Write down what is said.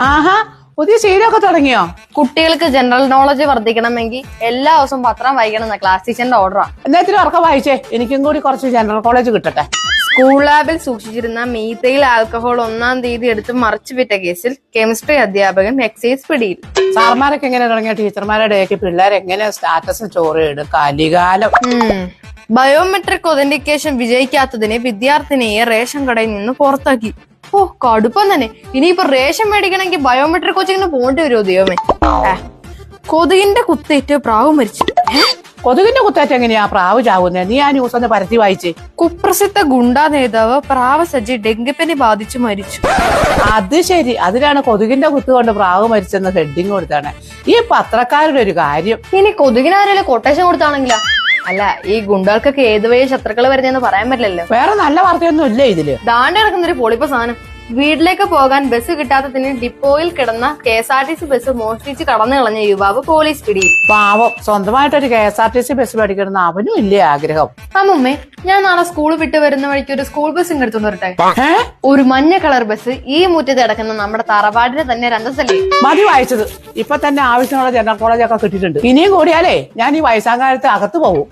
ആഹാ, പുതിയ ശീലമൊക്കെ തുടങ്ങിയോ? കുട്ടികൾക്ക് ജനറൽ നോളജ് വർദ്ധിക്കണമെങ്കിൽ എല്ലാ ദിവസവും പത്രം വായിക്കണം എന്ന ക്ലാസ് ടീച്ചറിന്റെ ഓർഡറാ. എന്നാ ഉറക്കം വായിച്ചേ, എനിക്കും കൂടി കുറച്ച് ജനറൽ കോളേജ് കിട്ടട്ടെ. സ്കൂൾ ലാബിൽ സൂക്ഷിച്ചിരുന്ന മീത്തയിൽ ആൽക്കഹോൾ 1-ാം തീയതി എടുത്ത് മറിച്ചു വിറ്റ കേസിൽ കെമിസ്ട്രി അധ്യാപകൻ എക്സൈസ് പിടിയിൽ. സാർമാരൊക്കെ എങ്ങനെ തുടങ്ങിയ ടീച്ചർമാരുടെ ഇടയ്ക്ക് പിള്ളേരെങ്ങനെ സ്റ്റാറ്റസ് ചോറ് ഇടും? കലികാലം. ബയോമെട്രിക് ഒതന്റിക്കേഷൻ വിജയിക്കാത്തതിന് വിദ്യാർത്ഥിനിയെ റേഷൻ കടയിൽ നിന്ന് പുറത്താക്കി. ഓ, കടുപ്പം തന്നെ. ഇനിയിപ്പോ റേഷൻ മേടിക്കണമെങ്കിൽ ബയോമെട്രിക് കോച്ചിങ്ങിന് പോകേണ്ടി വരുമോ ദൈവമേ. കൊതുകിന്റെ കുത്തേറ്റ് പ്രാവ് മരിച്ചു. കൊതുകിന്റെ കുത്തേറ്റ് എങ്ങനെയാ പ്രാവ് ചാവുന്നേ? നീ ആ ന്യൂസ് ഒന്ന് പരത്തി വായിച്ചേ. കുപ്രസിദ്ധ ഗുണ്ടാ നേതാവ് പ്രാവ് സജ്ജി ഡെങ്കിപ്പനി ബാധിച്ചു മരിച്ചു. അത് ശരി, അതിനാണ് കൊതുകിന്റെ കുത്ത് കൊണ്ട് പ്രാവ് മരിച്ചെന്ന് ഹെഡിങ് കൊടുത്താണ്. ഈ പത്രക്കാരുടെ ഒരു കാര്യം. ഇനി കൊതുകിനാരല്ലേ കൊട്ടേഷൻ കൊടുത്താണെങ്കിലാ? അല്ല, ഈ ഗുണ്ടകൾക്കൊക്കെ ഏത് വഴി ശത്രുക്കൾ വരുന്നതെന്ന് പറയാൻ പറ്റില്ലല്ലോ. വേറെ നല്ല വാർത്തയൊന്നും ഇല്ല ഇതില്. ദാണ്ട് കിടക്കുന്നൊരു പൊളിപ്പ സാധനം. വീട്ടിലേക്ക് പോകാൻ ബസ് കിട്ടാത്തതിന് ഡിപ്പോയിൽ കിടന്ന KSRTC ബസ് മോഷ്ടിച്ച് കടന്നു കളഞ്ഞ യുവാവ് പോലീസ് പിടിയിൽ. പാവം, സ്വന്തമായിട്ടൊരു KSRTC ബസ് മേടിക്കണം അവനും ഇല്ലേ ആഗ്രഹം? അമ്മുമ്മേ, ഞാൻ നാളെ സ്കൂൾ വിട്ട് വരുന്ന വഴിക്ക് ഒരു സ്കൂൾ ബസ് എടുത്തോണ്ട് വരട്ടെ? ഏ, ഒരു മഞ്ഞ കളർ ബസ് ഈ മുറ്റത്ത് കിടക്കുന്ന നമ്മുടെ തറവാടിന് തന്നെ രണ്ടല്ലേ. മതി വായിച്ചത്. ഇപ്പൊ തന്നെ ആവശ്യമുള്ള ജനറൽ കോളേജൊക്കെ കിട്ടിയിട്ടുണ്ട്. ഇനിയും കൂടിയാലേ ഞാൻ ഈ വയസ്സാം കാലത്ത് അകത്ത് പോകും.